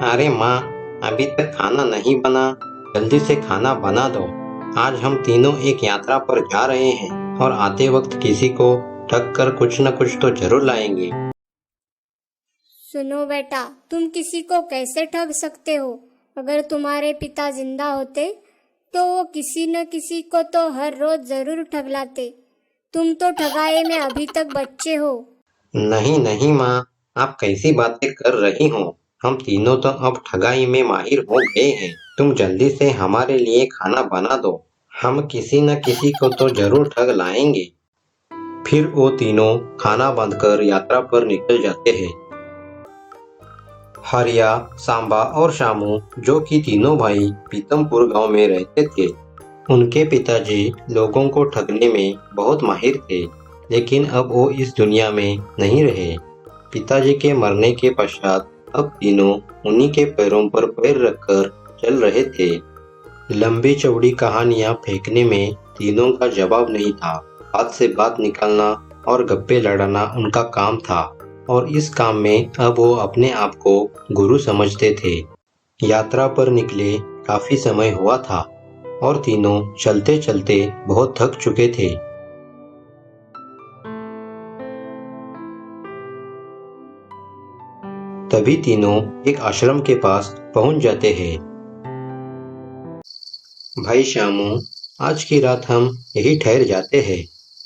अरे माँ, अभी तक खाना नहीं बना। जल्दी से खाना बना दो। आज हम तीनों एक यात्रा पर जा रहे हैं और आते वक्त किसी को ठग कर कुछ न कुछ तो जरूर लाएंगे। सुनो बेटा, तुम किसी को कैसे ठग सकते हो? अगर तुम्हारे पिता जिंदा होते तो वो किसी न किसी को तो हर रोज जरूर ठग लाते। तुम तो ठगाए में अभी तक बच्चे हो। नहीं नहीं माँ, आप कैसी बातें कर रही हो? हम तीनों तो अब ठगाई में माहिर हो गए हैं। तुम जल्दी से हमारे लिए खाना बना दो। हम किसी न किसी को तो जरूर ठग लाएंगे। फिर वो तीनों खाना बांधकर यात्रा पर निकल जाते हैं। हरिया, सांबा और शामू, जो कि तीनों भाई पीतमपुर गांव में रहते थे। उनके पिताजी लोगों को ठगने में बहुत माहिर थे, लेकिन अब वो इस दुनिया में नहीं रहे। पिताजी के मरने के पश्चात अब तीनों उन्हीं के पैरों पर पैर रखकर चल रहे थे। लंबी चौड़ी कहानियां फेंकने में तीनों का जवाब नहीं था। बात से बात निकालना और गप्पे लड़ाना उनका काम था, और इस काम में अब वो अपने आप को गुरु समझते थे। यात्रा पर निकले काफी समय हुआ था और तीनों चलते चलते बहुत थक चुके थे। तभी तीनों एक आश्रम के पास पहुंच जाते हैं। भाई श्यामू, आज की रात हम यही ठहर जाते हैं।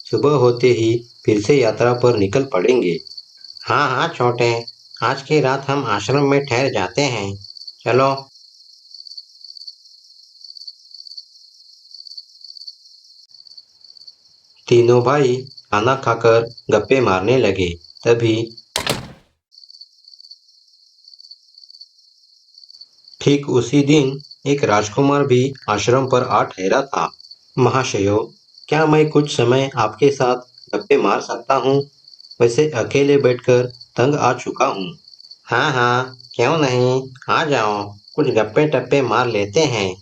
सुबह होते ही फिर से यात्रा पर निकल पड़ेंगे। हाँ हाँ छोटे, आज की रात हम आश्रम में ठहर जाते हैं। चलो। तीनों भाई खाना खाकर गप्पे मारने लगे। तभी ठीक उसी दिन एक राजकुमार भी आश्रम पर आ ठहरा था। महाशयो, क्या मैं कुछ समय आपके साथ गप्पे मार सकता हूँ? वैसे अकेले बैठकर तंग आ चुका हूँ। हाँ हाँ, क्यों नहीं, आ जाओ, कुछ गप्पे टप्पे मार लेते हैं।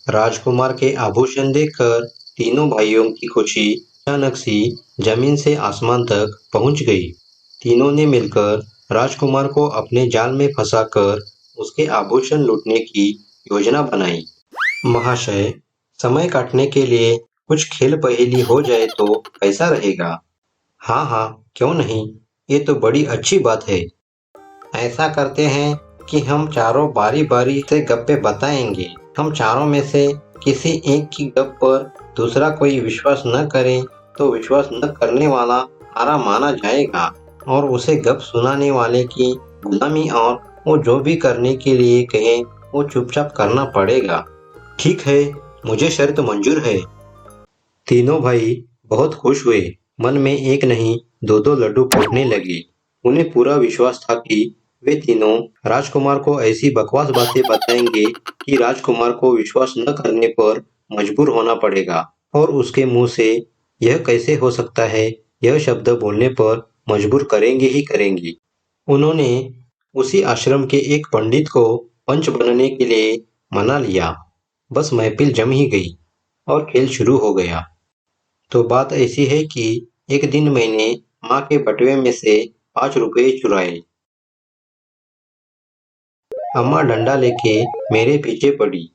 राजकुमार के आभूषण देखकर तीनों भाइयों की खुशी अचानक सी जमीन से आसमान तक पहुंच गई। तीनों ने मिलकर राजकुमार को अपने जाल में फंसाकर उसके आभूषण लूटने की योजना बनाई। महाशय, समय काटने के लिए कुछ खेल पहेली हो जाए तो कैसा रहेगा? हाँ हाँ, क्यों नहीं, ये तो बड़ी अच्छी बात है। ऐसा करते हैं कि हम चारों बारी बारी से गप्पे बताएंगे। हम चारों में से किसी एक की गप पर दूसरा कोई विश्वास न करे तो विश्वास न करने वाला हारा माना जाएगा, और उसे गप सुनाने वाले की गुलामी और वो जो भी करने के लिए कहे वो चुपचाप करना पड़ेगा। ठीक है, मुझे शर्त मंजूर है। तीनों भाई बहुत खुश हुए। मन में एक नहीं दो दो लड्डू फूटने लगे। उन्हें पूरा विश्वास था कि वे तीनों राजकुमार को ऐसी बकवास बातें बताएंगे कि राजकुमार को विश्वास न करने पर मजबूर होना पड़ेगा, और उसके मुंह से यह कैसे हो सकता है यह शब्द बोलने पर मजबूर करेंगे ही करेंगे। उन्होंने उसी आश्रम के एक पंडित को पंच बनने के लिए मना लिया। बस महफिल जम ही गई और खेल शुरू हो गया। तो बात ऐसी है कि एक दिन मैंने माँ के बटुए में से 5 रुपए चुराए। अम्मा डंडा लेके मेरे पीछे पड़ी।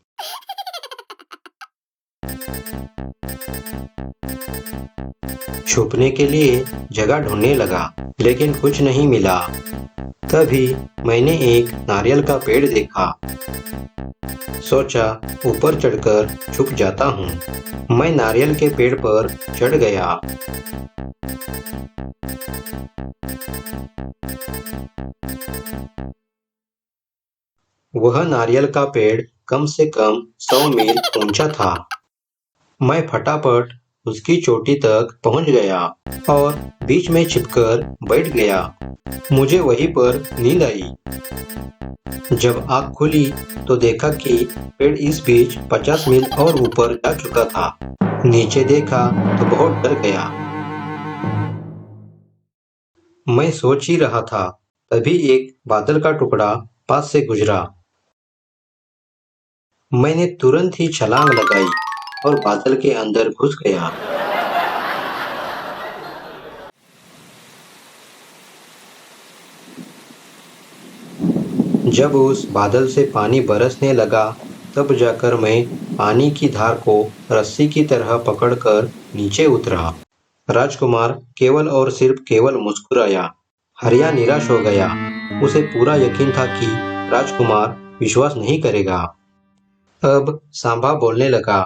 छुपने के लिए जगह ढूंढने लगा, लेकिन कुछ नहीं मिला। तभी मैंने एक नारियल का पेड़ देखा। सोचा ऊपर चढ़कर छुप जाता हूँ। मैं नारियल के पेड़ पर चढ़ गया। वह नारियल का पेड़ कम से कम 100 मील ऊंचा था। मैं फटाफट उसकी चोटी तक पहुंच गया और बीच में छिपकर बैठ गया। मुझे वहीं पर नींद आई। जब आँख खुली तो देखा कि पेड़ इस बीच 50 मील और ऊपर जा चुका था। नीचे देखा तो बहुत डर गया। मैं सोच ही रहा था, तभी एक बादल का टुकड़ा पास से गुजरा। मैंने तुरंत ही छलांग लगाई और बादल के अंदर घुस गया। जब उस बादल से पानी बरसने लगा, तब जाकर मैं पानी की धार को रस्सी की तरह पकड़कर नीचे उतरा। राजकुमार केवल और सिर्फ केवल मुस्कुराया। हरिया निराश हो गया। उसे पूरा यकीन था कि राजकुमार विश्वास नहीं करेगा। अब सांबा बोलने लगा,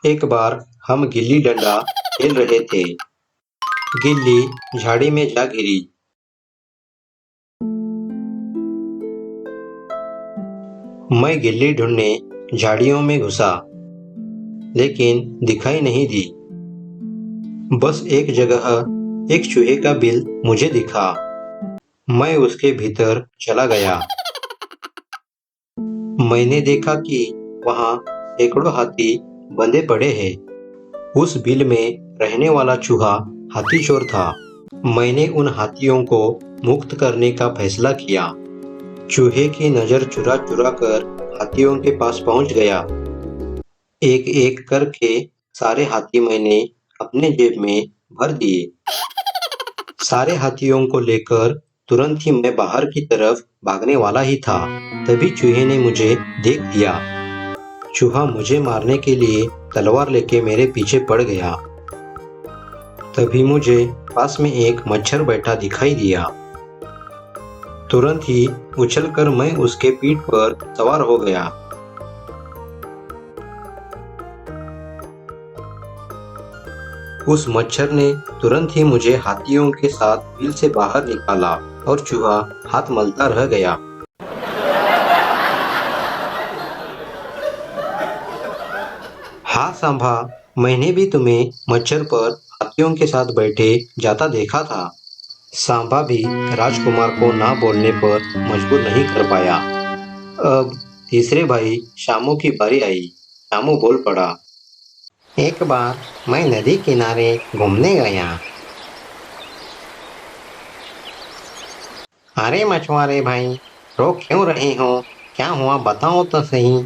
एक बार हम गिल्ली डंडा खेल रहे थे। गिल्ली झाड़ी में जा गिरी। मैं गिल्ली ढूंढने झाड़ियों में घुसा, लेकिन दिखाई नहीं दी। बस एक जगह एक चूहे का बिल मुझे दिखा। मैं उसके भीतर चला गया। मैंने देखा कि वहां सैकड़ों हाथी बंधे पड़े हैं। उस बिल में रहने वाला चूहा हाथी चोर था। मैंने उन हाथियों को मुक्त करने का फैसला किया। चूहे की नजर चुरा चुरा कर हाथियों के पास पहुंच गया। एक एक करके सारे हाथी मैंने अपने जेब में भर दिए। सारे हाथियों को लेकर तुरंत ही मैं बाहर की तरफ भागने वाला ही था। तभी चूहे ने मुझे देख लिया। चूहा मुझे मारने के लिए तलवार लेके मेरे पीछे पड़ गया। तभी मुझे पास में एक मच्छर बैठा दिखाई दिया। तुरंत ही उछलकर मैं उसके पीठ पर सवार हो गया। उस मच्छर ने तुरंत ही मुझे हाथियों के साथ बिल से बाहर निकाला और चूहा हाथ मलता रह गया। हाँ सांभा, मैंने भी तुम्हें मच्छर पर हाथियों के साथ बैठे जाता देखा था। सांबा भी राजकुमार को ना बोलने पर मजबूर नहीं कर पाया। अब तीसरे भाई शामू की बारी आई। शामू बोल पड़ा, एक बार मैं नदी किनारे घूमने गया। अरे मछुआरे भाई, रो क्यों रहे हो? क्या हुआ बताओ तो सही।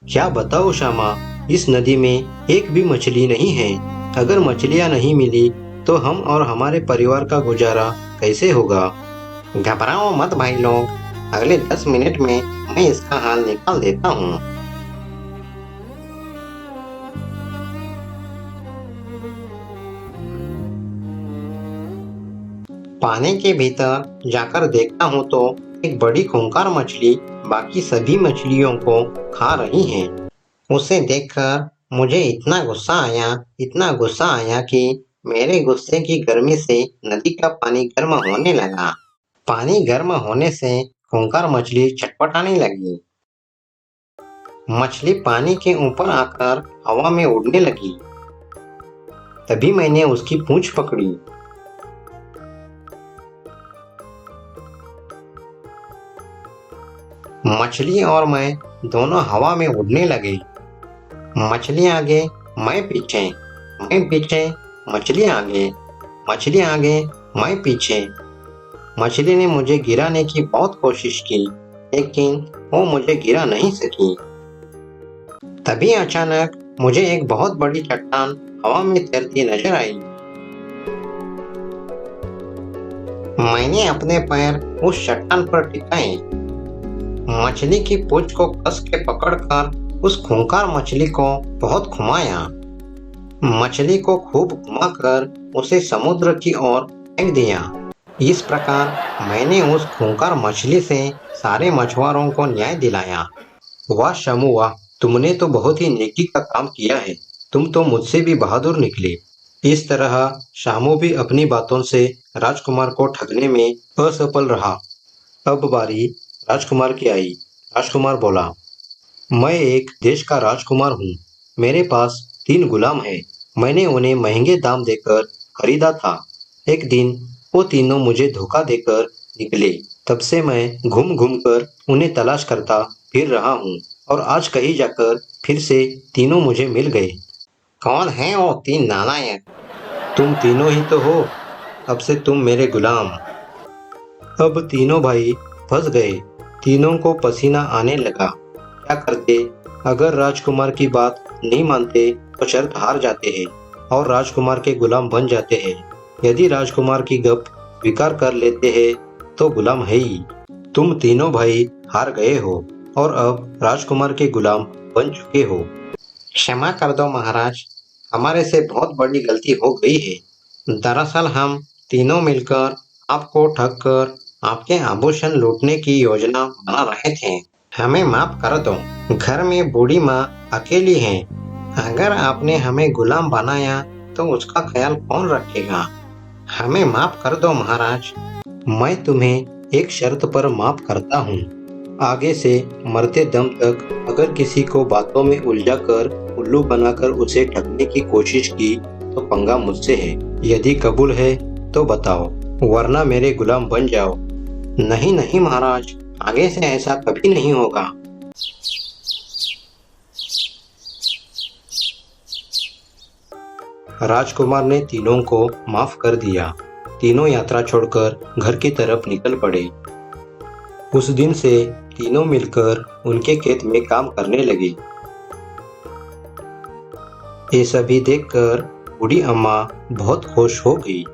क्या बताओ श्यामा, इस नदी में एक भी मछली नहीं है। अगर मछलियाँ नहीं मिली तो हम और हमारे परिवार का गुजारा कैसे होगा? घबराओ मत भाई लोग, अगले 10 मिनट में मैं इसका हाल निकाल देता हूँ। पानी के भीतर जाकर देखता हूँ तो एक बड़ी खूंखार मछली बाकी सभी मछलियों को खा रही है। उसे देखकर मुझे इतना गुस्सा आया कि मेरे गुस्से की गर्मी से नदी का पानी गर्म होने लगा। पानी गर्म होने से खूंखार मछली छटपटाने लगी। मछली पानी के ऊपर आकर हवा में उड़ने लगी। तभी मैंने उसकी पूंछ पकड़ी। मछली और मैं दोनों हवा में उड़ने लगे। मछली आगे, मैं पीछे, मछली आगे, मैं पीछे। मछली ने मुझे गिराने की बहुत कोशिश की, लेकिन वो मुझे गिरा नहीं सकी। तभी अचानक मुझे एक बहुत बड़ी चट्टान हवा में तैरती नजर आई। मैंने अपने पैर उस चट्टान पर टिकाए। मछली की पूंछ को कस के पकड़कर उस खूंखार मछली को बहुत घुमाया। मछली को खूब घुमाकर उसे समुद्र की ओर फेंक दिया। इस प्रकार मैंने उस खूंखार मछली से सारे मछुआरों को न्याय दिलाया। वाह शमू वाह, तुमने तो बहुत ही नेकी का काम किया है। तुम तो मुझसे भी बहादुर निकले। इस तरह शामू भी अपनी बातों से राजकुमार को ठगने में असफल रहा। अब बारी राजकुमार की आई। राजकुमार बोला, मैं एक देश का राजकुमार हूँ। मेरे पास 3 गुलाम हैं। मैंने उन्हें महंगे दाम देकर खरीदा था। एक दिन वो तीनों मुझे धोखा देकर निकले। तब से मैं घूम घूम कर उन्हें तलाश करता फिर रहा हूँ और आज कहीं जाकर फिर से तीनों मुझे मिल गए। कौन है वो 3 नालायक? तुम तीनों ही तो हो। अब से तुम मेरे गुलाम। अब तीनों भाई फंस गए। तीनों को पसीना आने लगा। क्या करते? अगर राजकुमार की बात नहीं मानते तो शर्त हार जाते हैं और राजकुमार के गुलाम बन जाते हैं। यदि राजकुमार की गप स्वीकार कर लेते हैं तो गुलाम है ही। तुम तीनों भाई हार गए हो और अब राजकुमार के गुलाम बन चुके हो। क्षमा कर दो महाराज, हमारे से बहुत बड़ी गलती हो गई है। दरअसल हम तीनों मिलकर आपको ठग कर आपके आभूषण लूटने की योजना बना रहे थे। हमें माफ कर दो, घर में बूढ़ी माँ अकेली है। अगर आपने हमें गुलाम बनाया तो उसका ख्याल कौन रखेगा। हमें माफ कर दो महाराज, मैं तुम्हें एक शर्त पर माफ करता हूँ। आगे से मरते दम तक अगर किसी को बातों में उलझाकर उल्लू बनाकर उसे ठगने की कोशिश की तो पंगा मुझसे है। यदि कबूल है तो बताओ, वरना मेरे गुलाम बन जाओ। नहीं नहीं महाराज, आगे से ऐसा कभी नहीं होगा। राजकुमार ने तीनों को माफ कर दिया। तीनों यात्रा छोड़कर घर की तरफ निकल पड़े। उस दिन से तीनों मिलकर उनके खेत में काम करने लगे। ये सभी देखकर बूढ़ी अम्मा बहुत खुश हो गई।